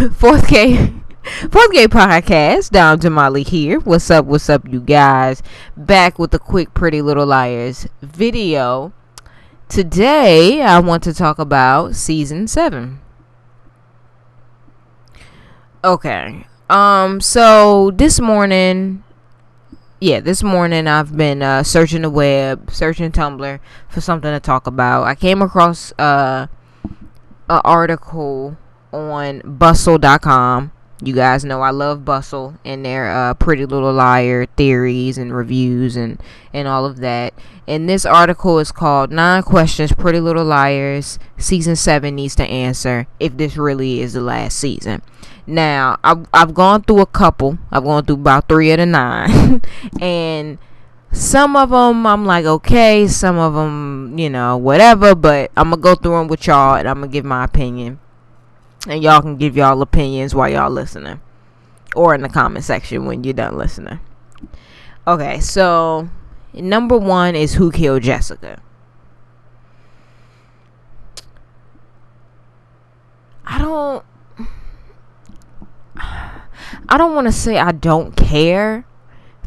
Fourth Gay Podcast. Down Jamali here. What's up, you guys? Back with a quick Pretty Little Liars video. Today, I want to talk about Season 7. Okay. So this morning I've been searching the web, searching Tumblr for something to talk about. I came across an article on bustle.com. You guys know I love Bustle and their Pretty Little Liar theories and reviews and all of that. And this article is called 9 Questions Pretty Little Liars Season 7 Needs to Answer If This Really Is the Last Season. Now, I've gone through a couple. I've gone through about 3 of the 9. And some of them I'm like, okay. Some of them, whatever. But I'm going to go through them with y'all and I'm going to give my opinion. And y'all can give y'all opinions while y'all listening. Or in the comment section when you're done listening. Okay, so number 1 is who killed Jessica. I don't want to say I don't care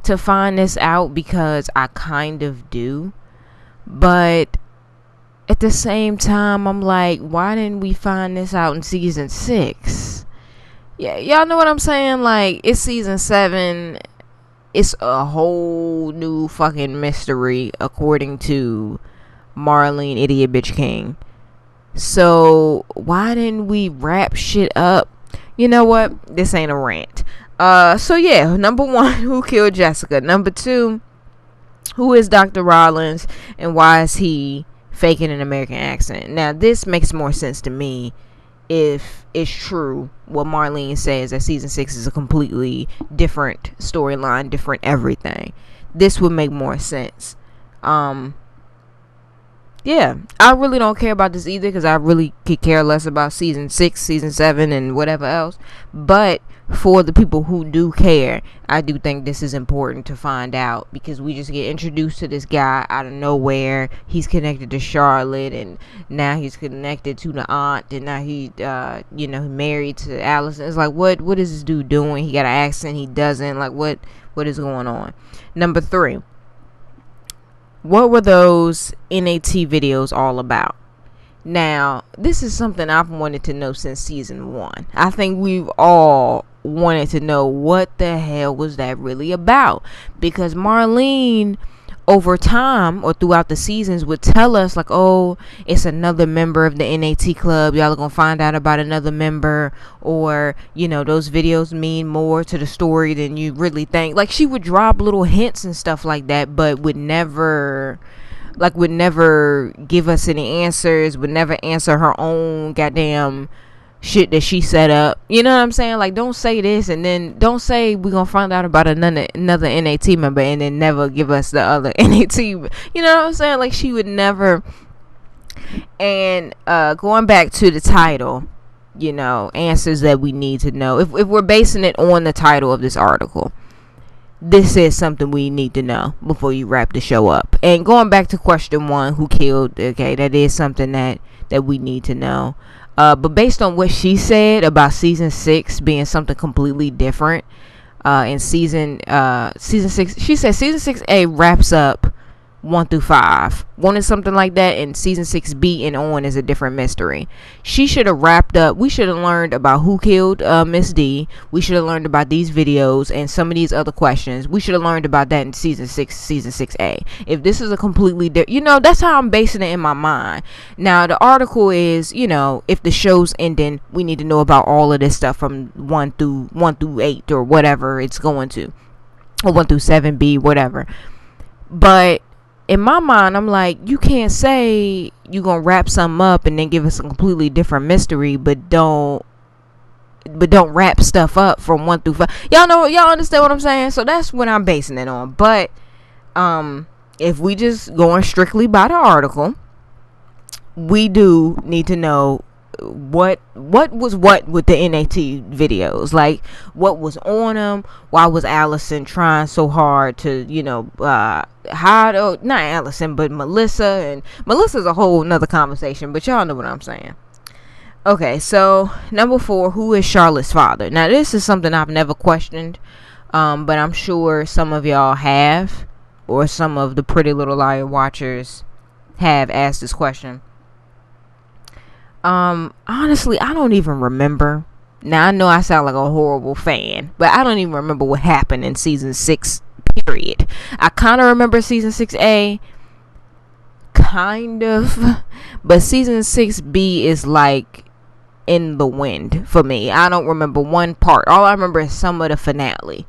to find this out because I kind of do. But at the same time, I'm like, why didn't we find this out in season 6? Yeah, y'all know what I'm saying? Like, it's season 7. It's a whole new fucking mystery, according to Marlene Idiot Bitch King. So, why didn't we wrap shit up? You know what? This ain't a rant. So yeah, number 1, who killed Jessica? Number 2, who is Dr. Rollins and why is he faking an American accent? Now, this makes more sense to me if it's true what Marlene says, that season 6 is a completely different storyline, different everything. This would make more sense. Yeah, I really don't care about this either because I really could care less about season 6, season 7, and whatever else. But for the people who do care, I do think this is important to find out because we just get introduced to this guy out of nowhere. He's connected to Charlotte, and now he's connected to the aunt, and now he, married to Allison. It's like, what is this dude doing? He got an accent, he doesn't. Like, what is going on? Number 3. What were those NAT videos all about? Now, this is something I've wanted to know since season 1. I think we've all wanted to know what the hell was that really about. Because Marlene, over time or throughout the seasons, would tell us like, oh, it's another member of the NAT club. Y'all are going to find out about another member. Or, those videos mean more to the story than you really think. Like, she would drop little hints and stuff like that, but would never give us any answers, would never answer her own goddamn shit that she set up. You know what I'm saying? Like, don't say this and then don't say we're gonna find out about another NAT member and then never give us the other NAT. You know what I'm saying? Like, she would never. And going back to the title, answers that we need to know. If we're basing it on the title of this article, this is something we need to know before you wrap the show up. And going back to question 1, who killed, okay, that is something that we need to know. But based on what she said about season 6 being something completely different, in season 6, she said season 6A wraps up 1 through 5. 1 is something like that, and season 6B and on is a different mystery. She should have wrapped up. We should have learned about who killed Miss D. We should have learned about these videos and some of these other questions. We should have learned about that in season 6A. If this is a completely different, that's how I'm basing it in my mind. Now, the article is, if the show's ending, we need to know about all of this stuff from 1 through 8 or whatever it's going to, or 1 through 7B, whatever. But in my mind, I'm like, you can't say you're gonna wrap something up and then give us a completely different mystery, but don't wrap stuff up from 1 through 5. Y'all understand what I'm saying? So that's what I'm basing it on. But if we just going strictly by the article, we do need to know what was what with the NAT videos. Like, what was on them? Why was Allison trying so hard to, hide? Not Allison, but Melissa. And Melissa's a whole nother conversation, but y'all know what I'm saying. Okay, so number 4, who is Charlotte's father? Now, this is something I've never questioned, but I'm sure some of y'all have, or some of the Pretty Little Liar watchers have asked this question. Honestly, I don't even remember. Now, I know I sound like a horrible fan, but I don't even remember what happened in season 6, period. I kind of remember season 6A, kind of, but season 6B is like in the wind for me. I don't remember one part. All I remember is some of the finale.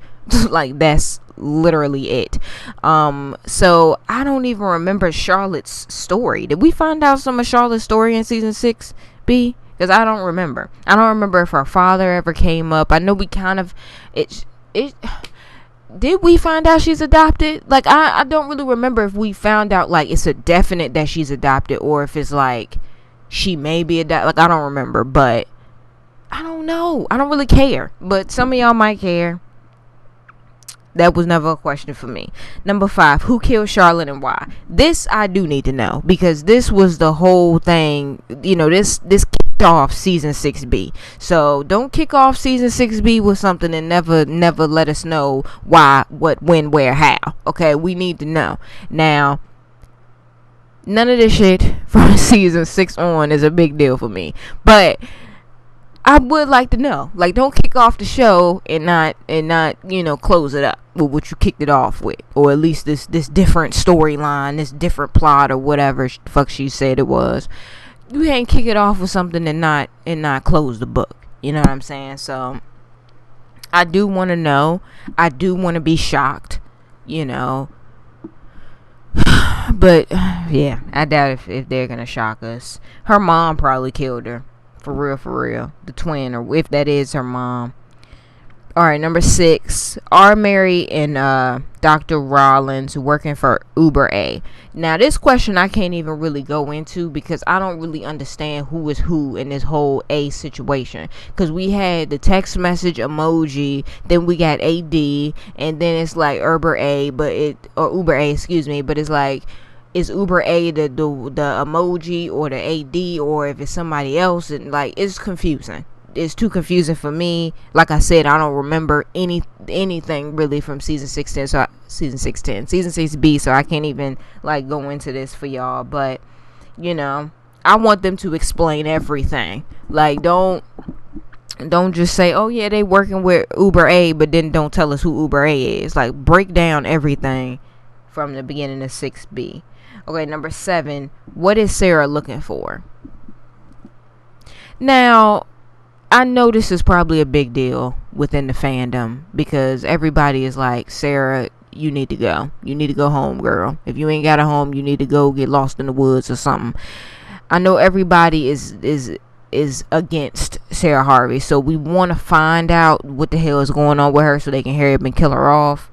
Like, that's literally it. So I don't even remember Charlotte's story. Did we find out some of Charlotte's story in season 6B? Because I don't remember. I don't remember if her father ever came up. I know we kind of it did we find out she's adopted? Like, I don't really remember if we found out like it's a definite that she's adopted, or if it's like she may be adopted. Like, I don't remember, but I don't know. I don't really care, but some of y'all might care. That was never a question for me. Number 5, who killed Charlotte and why? This I do need to know, because this was the whole thing. You know, this kicked off season 6B. So don't kick off season 6B with something and never let us know why, what, when, where, how. Okay, we need to know. Now, none of this shit from season 6 on is a big deal for me, but I would like to know. Like, don't kick off the show and not close it up with what you kicked it off with, or at least this different storyline, this different plot, or whatever the fuck she said it was. You can't kick it off with something and not close the book. You know what I'm saying? So I do want to know. I do want to be shocked. You know. But yeah, I doubt if they're gonna shock us. Her mom probably killed her. For real. The twin, or if that is her mom. Alright, number 6. Are Mary and Dr. Rollins working for Uber A? Now, this question I can't even really go into, because I don't really understand who is who in this whole A situation. Because we had the text message emoji, then we got AD, and then it's like Uber A, but it's like, is Uber A the emoji or the AD, or if it's somebody else? And like, it's confusing. It's too confusing for me. Like I said, I don't remember anything really from season 610. So season 6B. So I can't even like go into this for y'all. But I want them to explain everything. Like, don't just say, oh yeah, they working with Uber A, but then don't tell us who Uber A is. Like, break down everything from the beginning of 6B. Okay, number 7. What is Sarah looking for? Now, I know this is probably a big deal within the fandom, because everybody is like, Sarah, you need to go. You need to go home, girl. If you ain't got a home, you need to go get lost in the woods or something. I know everybody is against Sarah Harvey, so we want to find out what the hell is going on with her so they can hurry up and kill her off.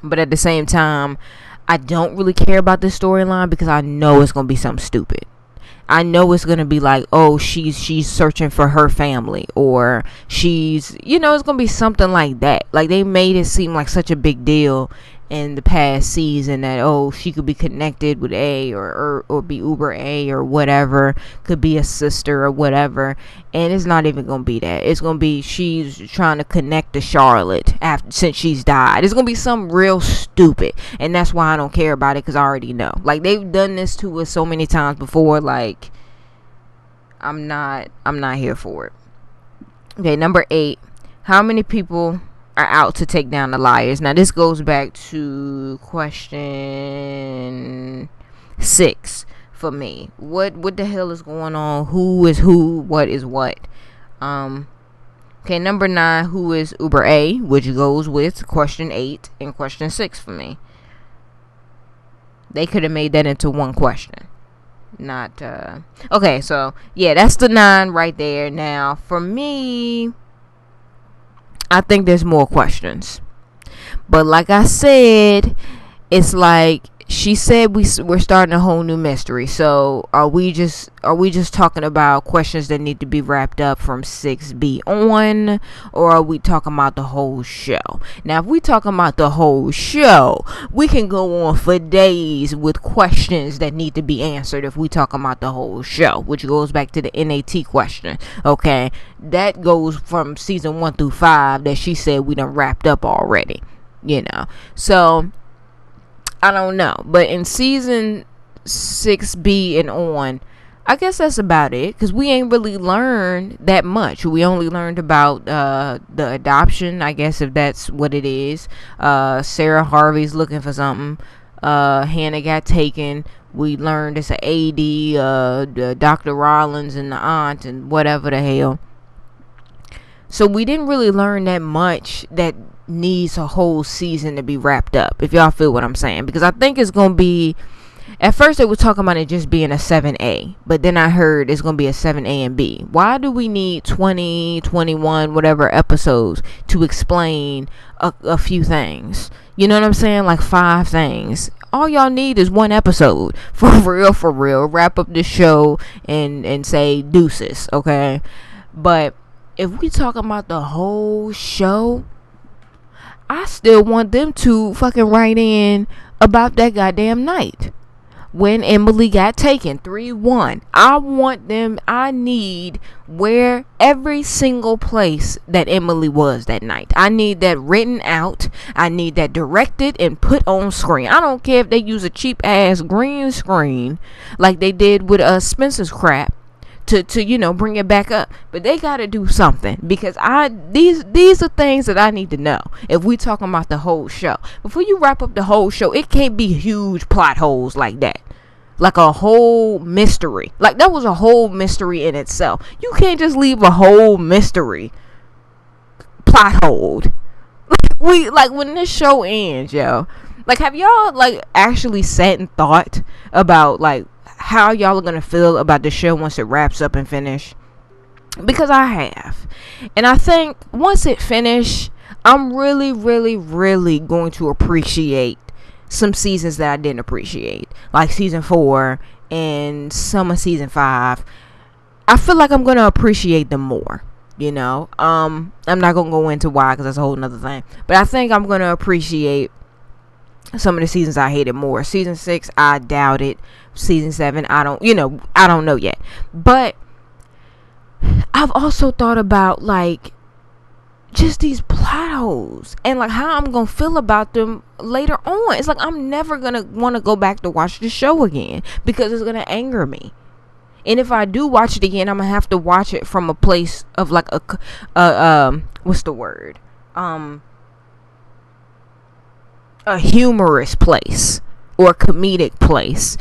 But at the same time, I don't really care about this storyline, because I know it's going to be something stupid. I know it's going to be like, oh, she's searching for her family, or she's, it's going to be something like that. Like, they made it seem like such a big deal in the past season that, oh, she could be connected with A, or be Uber A, or whatever, could be a sister or whatever, and it's not even gonna be that. It's gonna be she's trying to connect to Charlotte since she's died. It's gonna be something real stupid, and that's why I don't care about it, because I already know. Like, they've done this to us so many times before. Like, I'm not here for it. Okay, number 8. How many people are out to take down the liars? Now, this goes back to question 6 for me. What the hell is going on? Who is who? What is what? Okay, number 9. Who is Uber A? Which goes with question 8 and question 6 for me. They could have made that into one question. Not okay, so yeah, that's the 9 right there. Now, for me, I think there's more questions. But like I said, it's like she said we're starting a whole new mystery. So are we just talking about questions that need to be wrapped up from 6B on, or are we talking about the whole show? Now, if we talking about the whole show, we can go on for days with questions that need to be answered. If we talking about the whole show, which goes back to the NAT question, okay, that goes from season 1 through 5 that she said we done wrapped up already. So I don't know, but in season 6B and on, I guess that's about it, because we ain't really learned that much. We only learned about the adoption, I guess, if that's what it is. Sarah Harvey's looking for something. Hannah got taken. We learned it's an AD, Dr. Rollins and the aunt and whatever the hell. So we didn't really learn that much that needs a whole season to be wrapped up, if y'all feel what I'm saying. Because I think it's going to be, at first they were talking about it just being a 7A, but then I heard it's going to be a 7A and B. Why do we need 20, 21, whatever episodes to explain a few things? You know what I'm saying? Like 5 things. All y'all need is 1 episode. For real. Wrap up the show and say deuces, okay? But if we talking about the whole show, I still want them to fucking write in about that goddamn night when Emily got taken 3-1. I need where every single place that Emily was that night. I need that written out. I need that directed and put on screen. I don't care if they use a cheap ass green screen like they did with Spencer's crap to bring it back up, but they got to do something, because these are things that I need to know if we talking about the whole show. Before you wrap up the whole show, it can't be huge plot holes like that, like a whole mystery. Like that was a whole mystery in itself. You can't just leave a whole mystery plot hole. Like when this show ends, yo, like have y'all like actually sat and thought about like how y'all are gonna feel about the show once it wraps up and finish? Because I have, and I think once it finish, I'm really going to appreciate some seasons that I didn't appreciate, like season 4 and some of season 5. I feel like I'm gonna appreciate them more. I'm not gonna go into why, because that's a whole nother thing, but I think I'm gonna appreciate some of the seasons I hated more. Season 6, I doubt it. Season 7, I don't know yet. But I've also thought about like just these plot holes and like how I'm gonna feel about them later on. It's like I'm never gonna want to go back to watch the show again, because it's gonna anger me. And if I do watch it again, I'm gonna have to watch it from a place of like what's the word? A humorous place or a comedic place.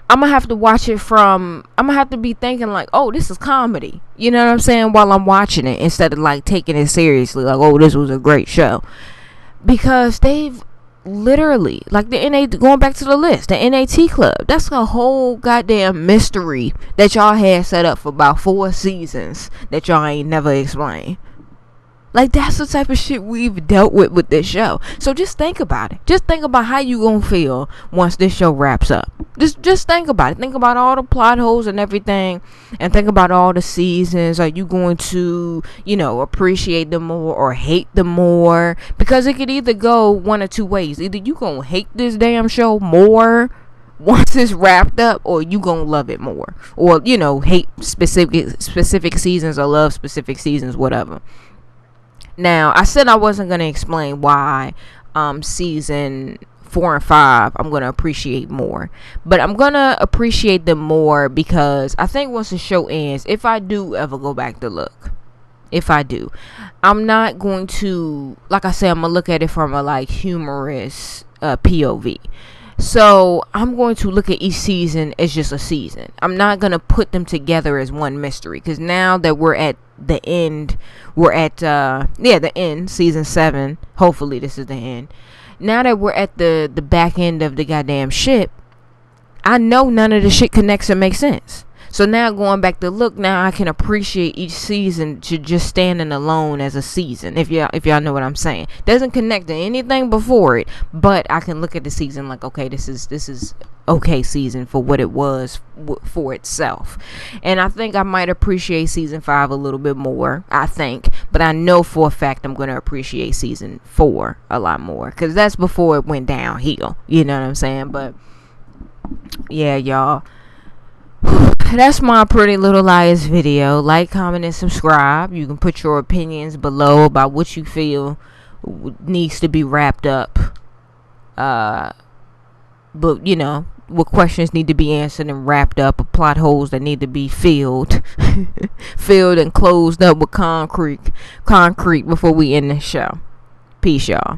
I'm gonna have to watch it I'm gonna have to be thinking like, oh, this is comedy, you know what I'm saying, while I'm watching it, instead of like taking it seriously, like, oh, this was a great show. Because they've literally, like going back to the list, the NAT Club, that's a whole goddamn mystery that y'all had set up for about 4 seasons that y'all ain't never explained. Like, that's the type of shit we've dealt with this show. So just think about it. Just think about how you gonna feel once this show wraps up. Just think about it. Think about all the plot holes and everything, and think about all the seasons. Are you going to, appreciate them more or hate them more? Because it could either go one or two ways. Either you gonna hate this damn show more once it's wrapped up, or you gonna love it more, or hate specific seasons or love specific seasons, whatever. Now, I said I wasn't going to explain why season 4 and 5 I'm going to appreciate more. But I'm going to appreciate them more because I think once the show ends, if I do ever go back to look, if I do, I'm not going to, like I said, I'm going to look at it from a like humorous POV. So I'm going to look at each season as just a season. I'm not going to put them together as one mystery, because now that we're at the end, the end, season 7, hopefully this is the end. Now that we're at the back end of the goddamn ship, I know none of the shit connects or makes sense. So now going back to look, now I can appreciate each season to just standing alone as a season. If y'all know what I'm saying, doesn't connect to anything before it, but I can look at the season like, okay, this is okay season for what it was for itself. And I think I might appreciate season 5 a little bit more, I think, but I know for a fact I'm going to appreciate season 4 a lot more, because that's before it went downhill, you know what I'm saying? But yeah, y'all, that's my Pretty Little Liars video. Like, comment, and subscribe. You can put your opinions below about what you feel needs to be wrapped up, but you know, what questions need to be answered and wrapped up, or plot holes that need to be filled and closed up with concrete before we end the show. Peace, y'all.